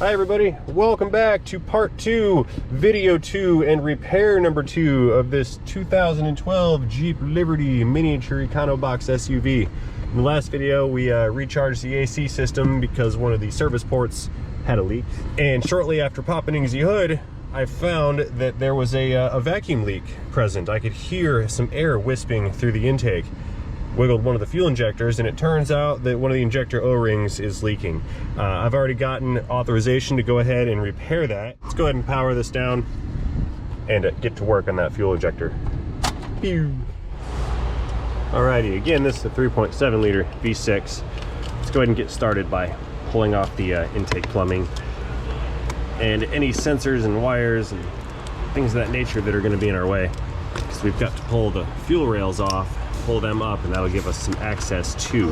Hi everybody, welcome back to part 2, video 2, and repair number 2 of this 2012 Jeep Liberty miniature Econo Box SUV. In the last video, we recharged the AC system because one of the service ports had a leak. And shortly after popping the hood, I found that there was a vacuum leak present. I could hear some air wisping through the intake. Wiggled one of the fuel injectors, and it turns out that one of the injector O-rings is leaking. I've already gotten authorization to go ahead and repair that. Let's go ahead and power this down and get to work on that fuel injector. Pew. Alrighty, again, this is a 3.7 liter V6. Let's go ahead and get started by pulling off the intake plumbing and any sensors and wires and things of that nature that are going to be in our way. So we've got to pull the fuel rails off, pull them up, and that'll give us some access to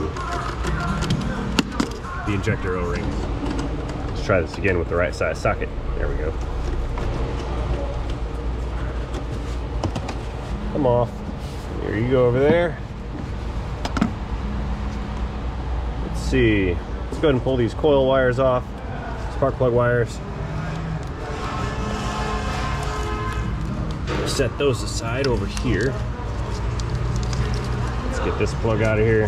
the injector O-rings. Let's try this again with the right size socket. There we go. Come off. There you go over there. Let's see. Let's go ahead and pull these coil wires off, spark plug wires. Set those aside over here. Let's get this plug out of here.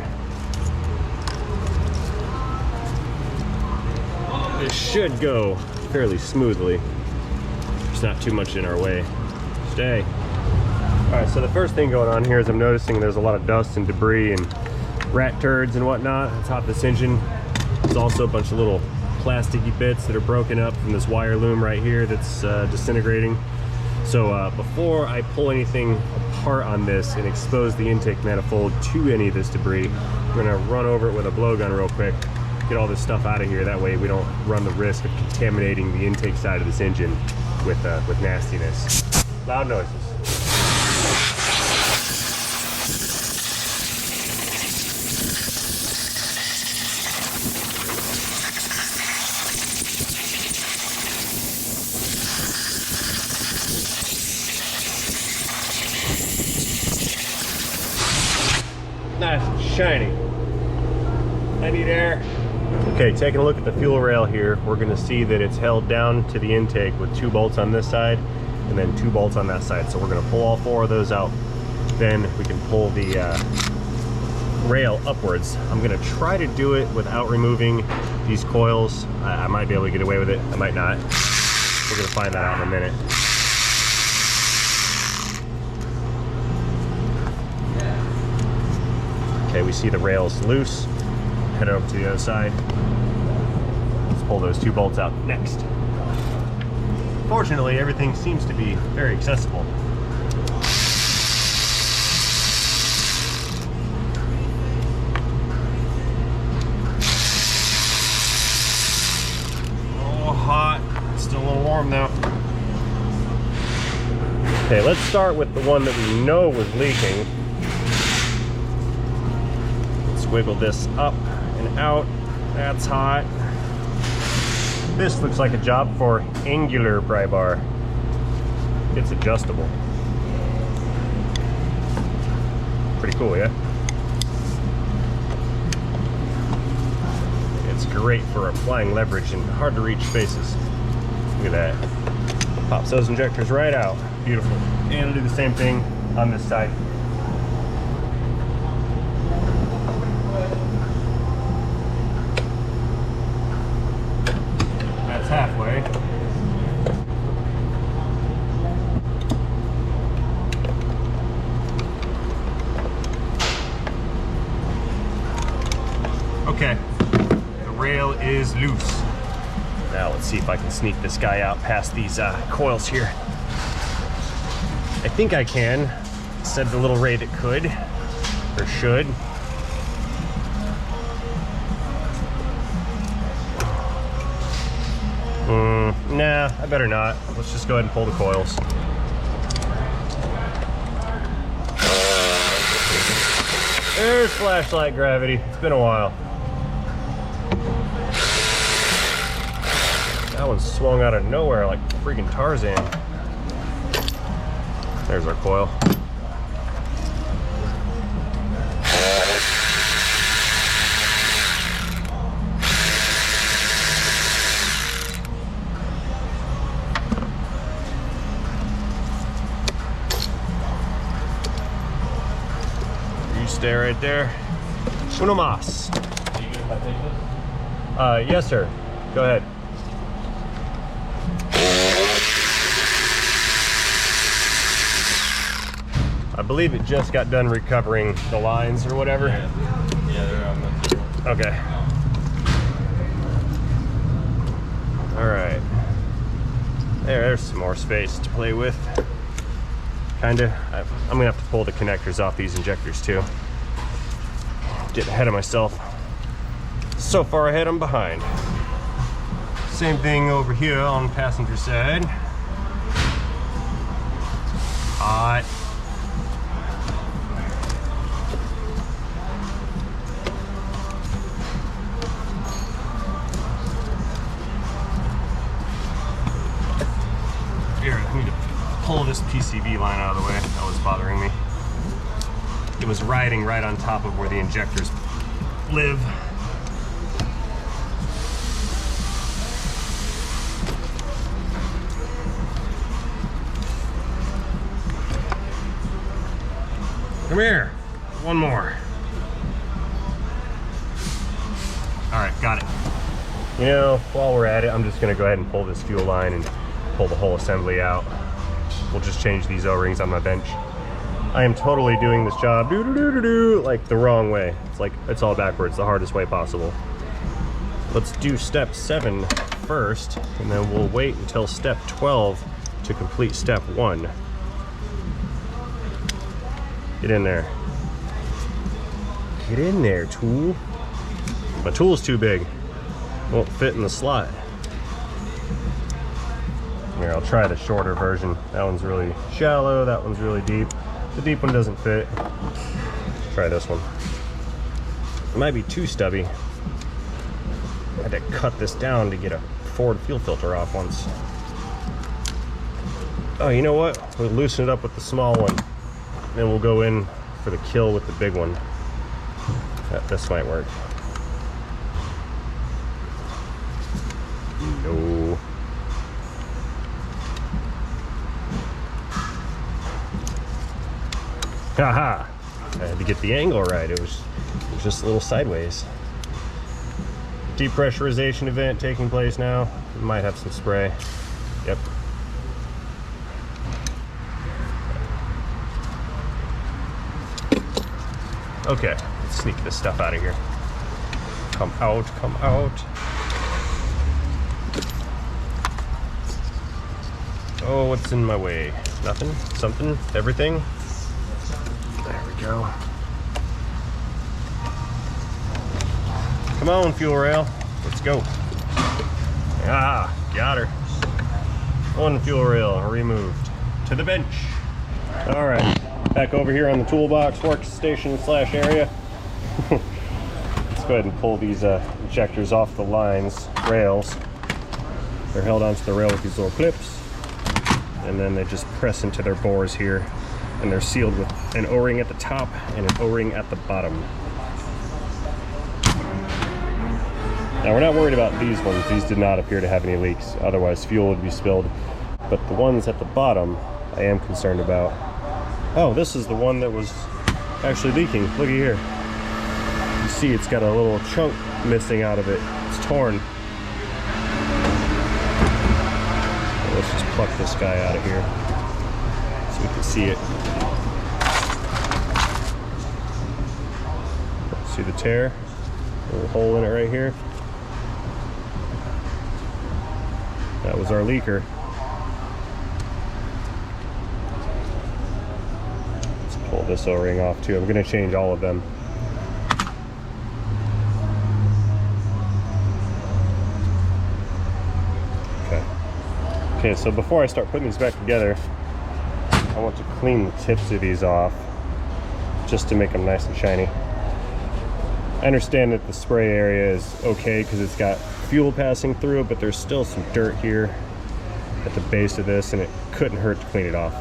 This should go fairly smoothly. There's not too much in our way. Stay. Alright, so the first thing going on here is I'm noticing there's a lot of dust and debris and rat turds and whatnot on top of this engine. There's also a bunch of little plasticky bits that are broken up from this wire loom right here that's disintegrating. So before I pull anything apart on this and expose the intake manifold to any of this debris, I'm gonna run over it with a blowgun real quick, get all this stuff out of here. That way we don't run the risk of contaminating the intake side of this engine with nastiness. Loud noises. Nice and shiny. I need air. Okay, taking a look at the fuel rail here, we're going to see that it's held down to the intake with 2 bolts on this side and then 2 bolts on that side. So we're going to pull all 4 of those out. Then we can pull the rail upwards. I'm going to try to do it without removing these coils. I might be able to get away with it. I might not. We're going to find that out in a minute. Okay, we see the rails loose. Head over to the other side. Let's pull those 2 bolts out next. Fortunately, everything seems to be very accessible. Oh, hot. Still a little warm though. Okay, let's start with the one that we know was leaking. Wiggle this up and out. That's hot. This looks like a job for angular pry bar. It's adjustable. Pretty cool, yeah? It's great for applying leverage in hard to reach spaces. Look at that. Pops those injectors right out. Beautiful. And I'll do the same thing on this side. Halfway. Okay, the rail is loose. Now let's see if I can sneak this guy out past these coils here. I think I can. Said the little ray that could, or should. Nah, I better not. Let's just go ahead and pull the coils. There's flashlight gravity. It's been a while. That one swung out of nowhere like freaking Tarzan. There's our coil. You stay right there. Uno mas. Yes, sir. Go ahead. I believe it just got done recovering the lines or whatever. Yeah, they're on the... Okay. All right. There's some more space to play with. Kinda. I'm gonna have to pull the connectors off these injectors too. Get ahead of myself. So far ahead, I'm behind. Same thing over here on the passenger side. Hot. Here, I need to pull this PCB line out of the way. That was bothering me. It was riding right on top of where the injectors live. Come here. One more. All right, got it. You know, while we're at it, I'm just gonna go ahead and pull this fuel line and pull the whole assembly out. We'll just change these O-rings on my bench. I am totally doing this job like the wrong way. It's like, it's all backwards, the hardest way possible. Let's do step 7 first, and then we'll wait until step 12 to complete step 1. Get in there. Get in there, tool. My tool's too big. Won't fit in the slot. Here, I'll try the shorter version. That one's really shallow, that one's really deep. The deep one doesn't fit. Try this one. It might be too stubby. I had to cut this down to get a Ford fuel filter off once. Oh, you know what? We'll loosen it up with the small one. Then we'll go in for the kill with the big one. This might work. No. Haha! I had to get the angle right. It was just a little sideways. Depressurization event taking place now. We might have some spray. Yep. Okay, let's sneak this stuff out of here. Come out, come out. Oh, what's in my way? Nothing? Something? Everything? There we go. Come on, fuel rail. Let's go. Ah, got her. One fuel rail removed. To the bench. All right. Back over here on the toolbox workstation / area. Let's go ahead and pull these injectors off the lines, rails. They're held onto the rail with these little clips, and then they just press into their bores here, and they're sealed with an O-ring at the top and an O-ring at the bottom. Now we're not worried about these ones. These did not appear to have any leaks, otherwise fuel would be spilled. But the ones at the bottom, I am concerned about. Oh, this is the one that was actually leaking. Look at here. You see it's got a little chunk missing out of it. It's torn. So let's just pluck this guy out of here so we can see it. See the tear? A little hole in it right here. That was our leaker. Pull this O-ring off too. I'm going to change all of them. Okay, so before I start putting these back together, I want to clean the tips of these off just to make them nice and shiny. I understand that the spray area is okay because it's got fuel passing through it, but there's still some dirt here at the base of this, and it couldn't hurt to clean it off.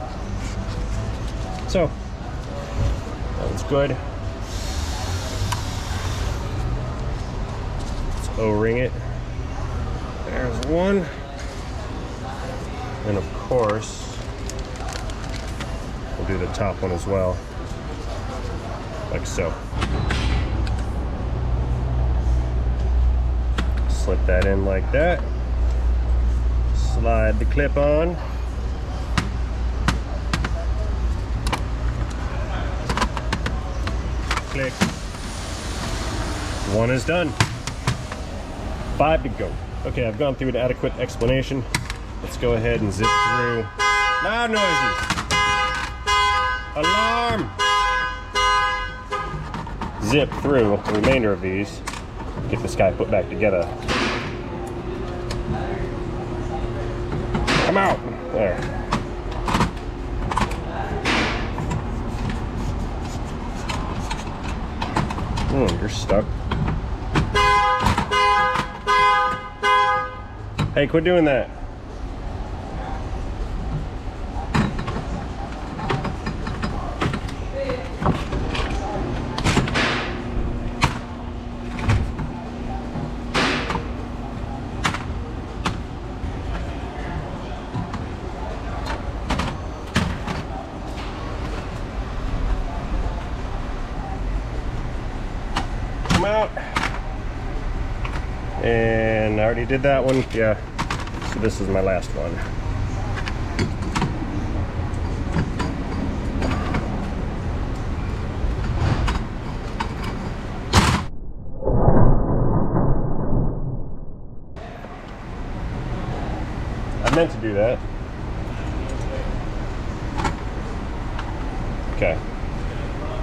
So that was good. Let's O-ring it. There's one. And of course, we'll do the top one as well. like so. Slip that in like that. Slide the clip on. Click. One is done. 5 to go. Okay, I've gone through an adequate explanation. Let's go ahead and zip through. Loud noises. Alarm. Zip through the remainder of these. Get this guy put back together. Come out. There. You're stuck. Hey, quit doing that. Out. And I already did that one. Yeah, so this is my last one. I meant to do that. Okay.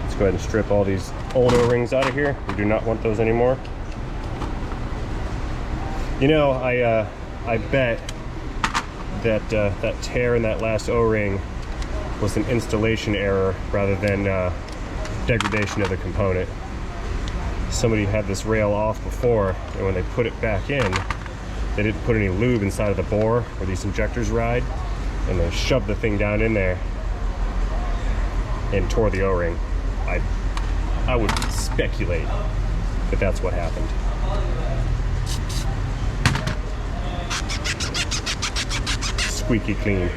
Let's go ahead and strip all these old O-rings out of here. We do not want those anymore. You know, I bet that that tear in that last O-ring was an installation error rather than degradation of the component. Somebody had this rail off before, and when they put it back in, they didn't put any lube inside of the bore where these injectors ride, and they shoved the thing down in there and tore the O-ring. I would speculate that that's what happened. Squeaky clean.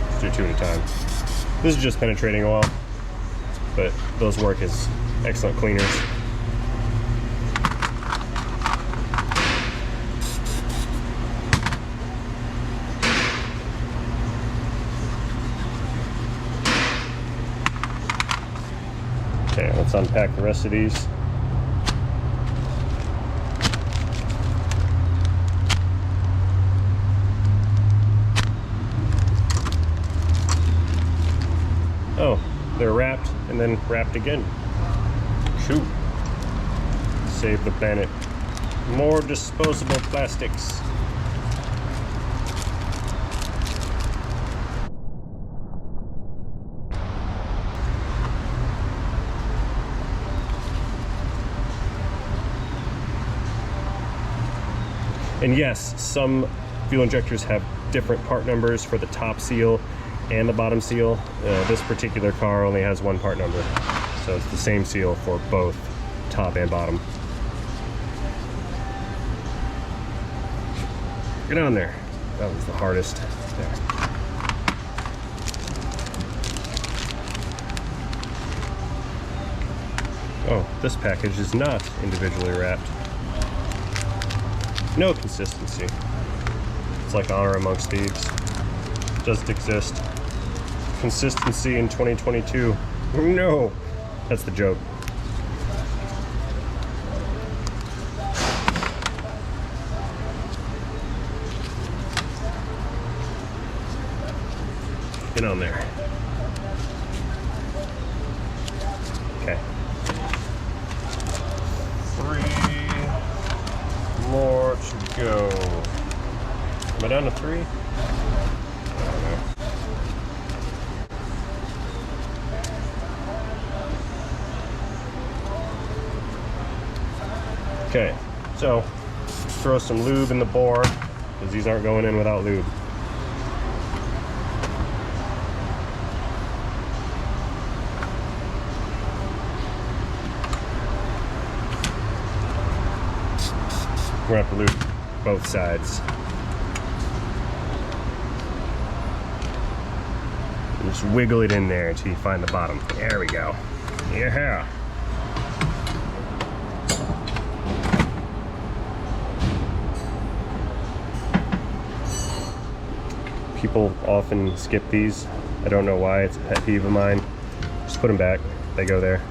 Let's do 2 at a time. This is just penetrating oil, but those work as excellent cleaners. Okay, let's unpack the rest of these. Oh, they're wrapped and then wrapped again. Shoot. Save the planet. More disposable plastics. And yes, some fuel injectors have different part numbers for the top seal and the bottom seal. This particular car only has one part number, so it's the same seal for both top and bottom. Get on there. That was the hardest. There. Oh, this package is not individually wrapped. No consistency. It's like honor amongst thieves. Doesn't exist. Consistency in 2022. No, that's the joke. Get on there. Okay. 3 more to go. Am I down to 3? I don't know. Okay, so throw some lube in the bore because these aren't going in without lube. We're gonna have to lube both sides. Just wiggle it in there until you find the bottom. There we go. Yeah. People often skip these. I don't know why, it's a pet peeve of mine. Just put them back, they go there.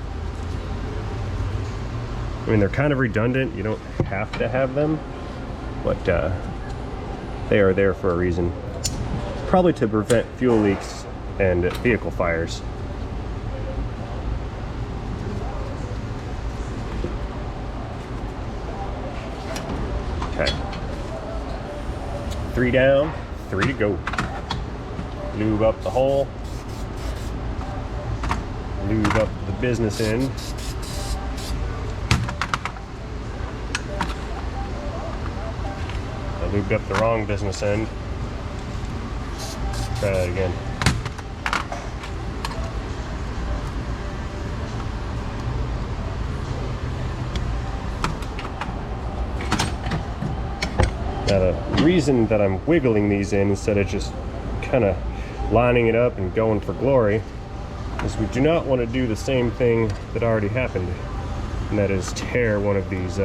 I mean, they're kind of redundant, you don't have to have them, but they are there for a reason. Probably to prevent fuel leaks and vehicle fires. Okay. 3 down, 3 to go. Lube up the hole. Lube up the business end. I lubed up the wrong business end. Try that again. Now the reason that I'm wiggling these in instead of just kind of lining it up and going for glory is we do not want to do the same thing that already happened, and that is tear one of these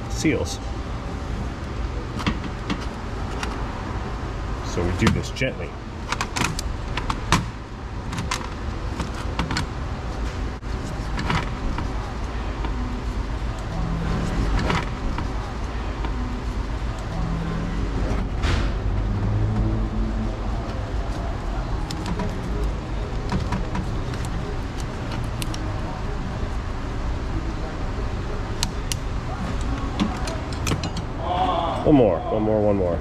seals. So we do this gently. One more.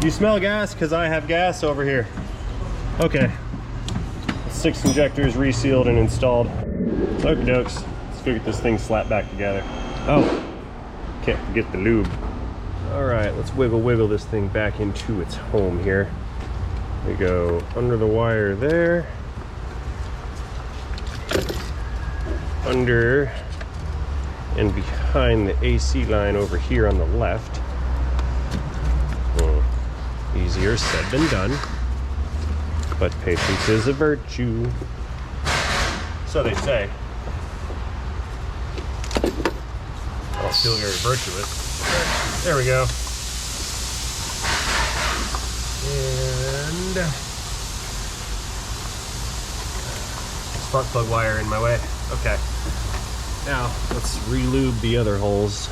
You smell gas? Because I have gas over here. Okay. 6 injectors resealed and installed. Okie dokes. Let's go get this thing slapped back together. Oh, can't forget the lube. Alright, let's wiggle this thing back into its home here. We go under the wire there. Under and behind the AC line over here on the left. Easier said than done, but patience is a virtue. So they say. I'll feel very virtuous. There we go. And spark plug wire in my way. Okay. Now let's re-lube the other holes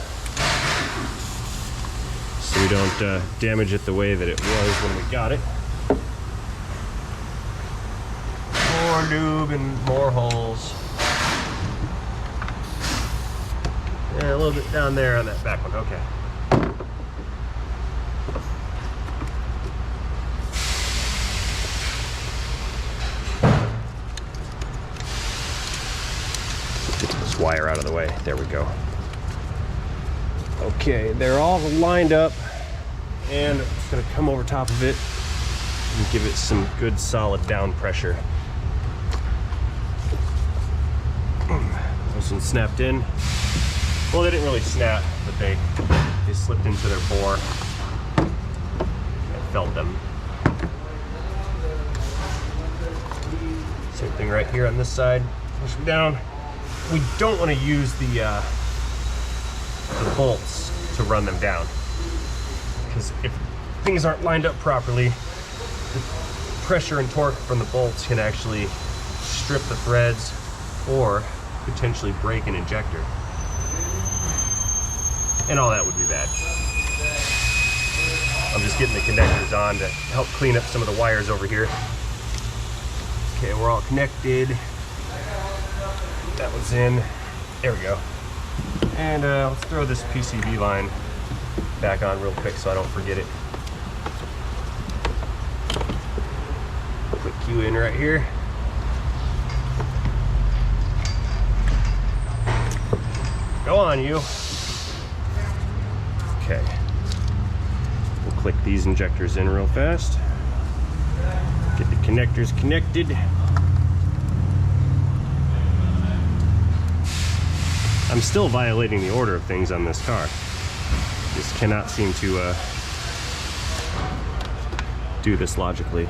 so we don't damage it the way that it was when we got it. More lube and more holes. And a little bit down there on that back one. Okay. Get this wire out of the way. There we go. Okay, they're all lined up, and I'm just gonna come over top of it and give it some good solid down pressure. Those ones snapped in. Well, they didn't really snap, but they slipped into their bore. I felt them. Same thing right here on this side. Push them down. We don't want to use the bolts to run them down, because if things aren't lined up properly, the pressure and torque from the bolts can actually strip the threads or potentially break an injector, and all that would be bad. I'm just getting the connectors on to help clean up some of the wires over here. Okay, we're all connected. That one's in. There we go. And let's throw this PCV line back on real quick so I don't forget it. Click you in right here. Go on, you. Okay. We'll click these injectors in real fast. Get the connectors connected. I'm still violating the order of things on this car. Just cannot seem to do this logically.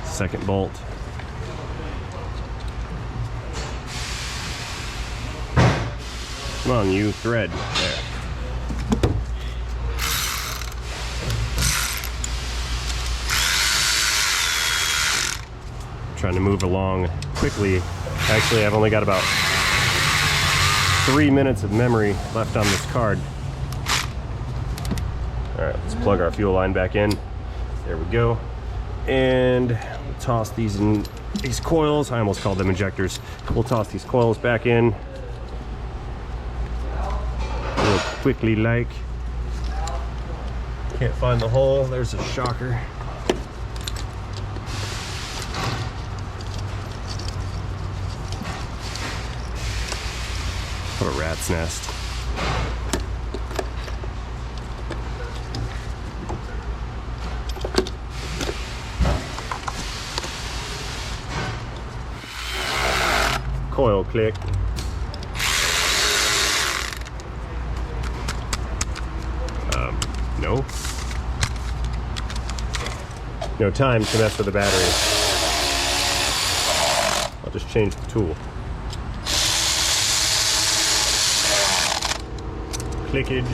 Second bolt. Come on, you thread. There. Trying to move along quickly. Actually, I've only got about 3 minutes of memory left on this card. All right, let's plug our fuel line back in. There we go. And we'll toss these in these coils. I almost called them injectors. We'll toss these coils back in real quickly like. Can't find the hole. There's a shocker. What a rat's nest. Coil click. No. No time to mess with the battery. I'll just change the tool. Clickage.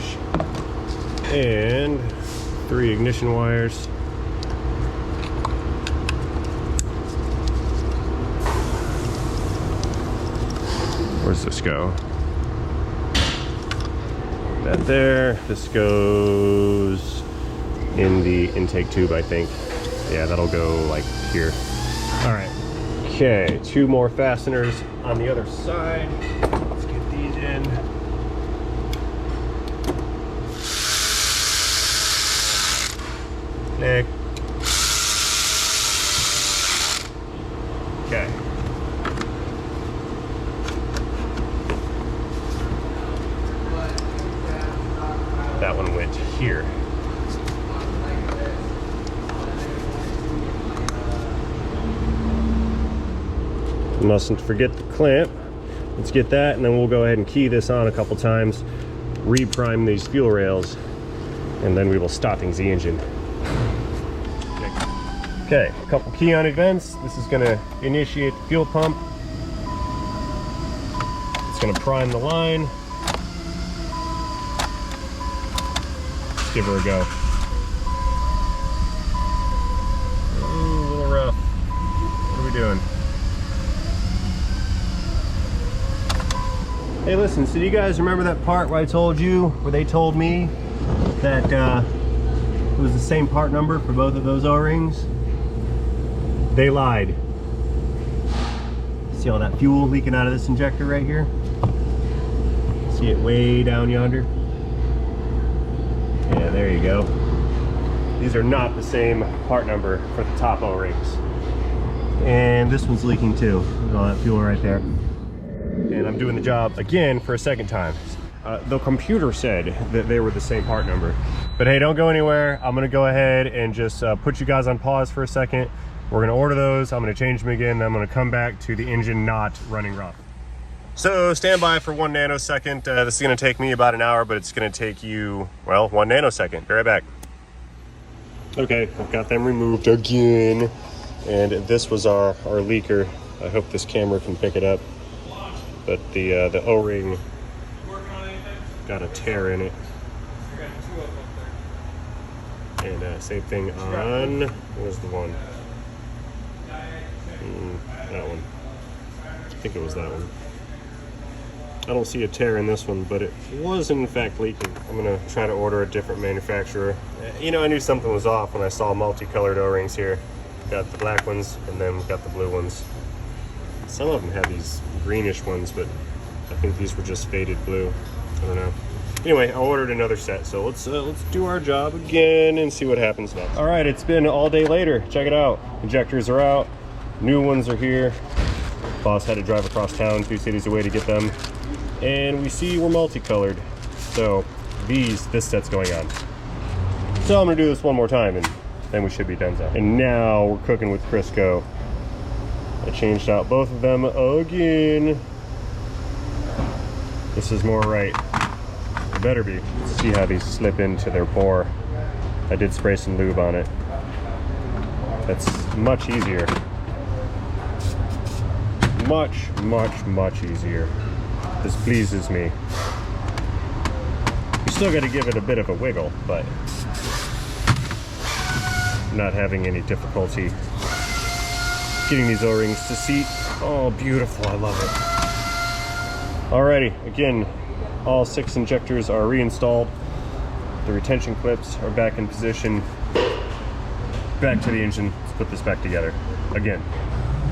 And 3 ignition wires. Where's this go? That there. This goes in the intake tube, I think. Yeah, that'll go like here. All right. Okay, 2 more fasteners on the other side. Let's get these in. Click. Okay. That one went here. Mustn't forget the clamp. Let's get that, and then we'll go ahead and key this on a couple times, reprime these fuel rails, and then we will start the engine. Okay, a couple key on events. This is going to initiate the fuel pump. It's going to prime the line. Let's give her a go. Ooh, a little rough. What are we doing? Hey, listen, so do you guys remember that part where I told you, where they told me that it was the same part number for both of those O-rings? They lied. See all that fuel leaking out of this injector right here? See it way down yonder? Yeah, there you go. These are not the same part number for the top O-rings. And this one's leaking too. Look at all that fuel right there. And I'm doing the job again for a second time. The computer said that they were the same part number. But hey, don't go anywhere. I'm gonna go ahead and just put you guys on pause for a second. We're gonna order those. I'm gonna change them again. Then I'm gonna come back to the engine not running rough. So stand by for 1 nanosecond. This is gonna take me about an hour, but it's gonna take you, well, 1 nanosecond. Be right back. Okay, I've got them removed again. And this was our leaker. I hope this camera can pick it up. But the O-ring got a tear in it. And same thing on, where's the one? That one. I think it was that one. I don't see a tear in this one, but it was in fact leaking. I'm gonna try to order a different manufacturer. You know, I knew something was off when I saw multicolored O-rings here. Got the black ones, and then we got the blue ones. Some of them have these greenish ones, but I think these were just faded blue. I don't know. Anyway, I ordered another set, so let's do our job again and see what happens next. All right, it's been all day later. Check it out. Injectors are out. New ones are here. Boss had to drive across town 2 cities away to get them. And we see we're multicolored. So this set's going on. So I'm gonna do this one more time and then we should be done. And now we're cooking with Crisco. I changed out both of them again. This is more right. It better be. Let's see how these slip into their bore. I did spray some lube on it. That's much easier. Much easier. This pleases me. You still got to give it a bit of a wiggle, but I'm not having any difficulty getting these O-rings to seat. Oh, beautiful, I love it. Alrighty, again, all 6 injectors are reinstalled. The retention clips are back in position. Back to the engine. Let's put this back together again.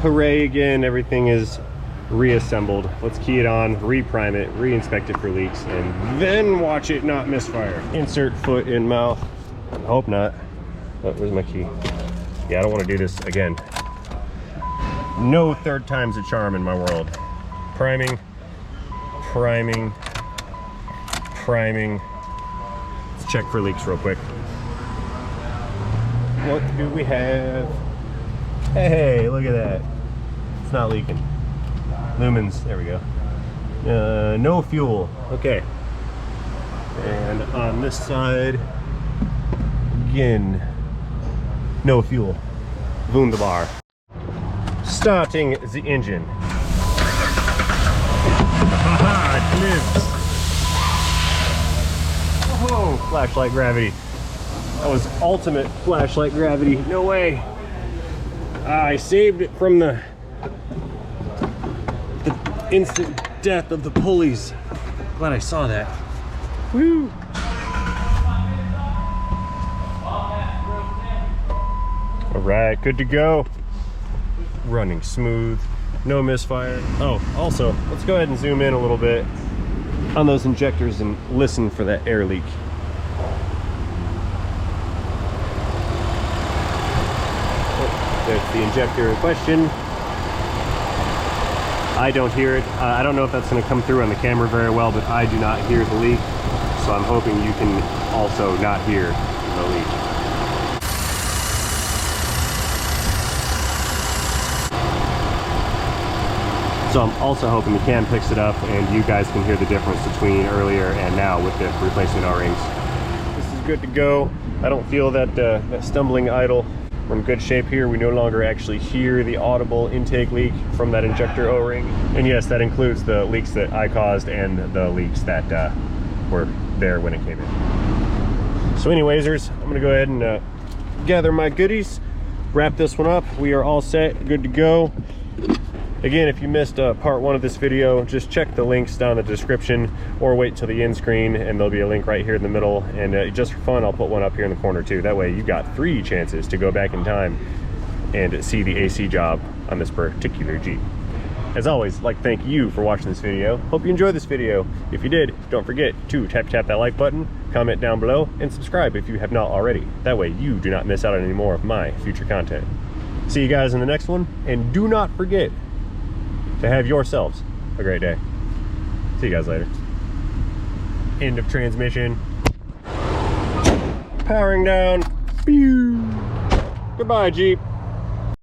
Hooray again, everything is reassembled. Let's key it on, re-prime it, re-inspect it for leaks, and then watch it not misfire. Insert foot in mouth. I hope not. Oh, where's my key? Yeah, I don't want to do this again. No third time's a charm in my world. Priming, priming, priming. Let's check for leaks real quick. What do we have? Hey, look at that. It's not leaking. Lumens, there we go. No fuel, okay. And on this side, again, no fuel. Wunderbar. Starting the engine. Haha, it lives. Oh, flashlight gravity. That was ultimate flashlight gravity. No way. I saved it from the instant death of the pulleys. Glad I saw that. Woo! All right, good to go. Running smooth, no misfire. Oh, also, let's go ahead and zoom in a little bit on those injectors and listen for that air leak. That's the injector in question. I don't hear it. I don't know if that's going to come through on the camera very well, but I do not hear the leak. So I'm hoping you can also not hear the leak. So I'm also hoping the cam picks it up and you guys can hear the difference between earlier and now with the replacement O-rings. This is good to go. I don't feel that, that stumbling idle. We're in good shape here. We no longer actually hear the audible intake leak from that injector O-ring. And yes, that includes the leaks that I caused and the leaks that were there when it came in. So anywaysers, I'm gonna go ahead and gather my goodies, wrap this one up. We are all set, good to go. Again, if you missed part 1 of this video, just check the links down in the description or wait till the end screen and there'll be a link right here in the middle. And just for fun, I'll put one up here in the corner too. That way you got 3 chances to go back in time and see the AC job on this particular Jeep. As always, I'd like to thank you for watching this video. Hope you enjoyed this video. If you did, don't forget to tap that like button, comment down below, and subscribe if you have not already. That way you do not miss out on any more of my future content. See you guys in the next one, and do not forget to have yourselves a great day. See you guys later. End of transmission. Powering down. Pew. Goodbye, Jeep.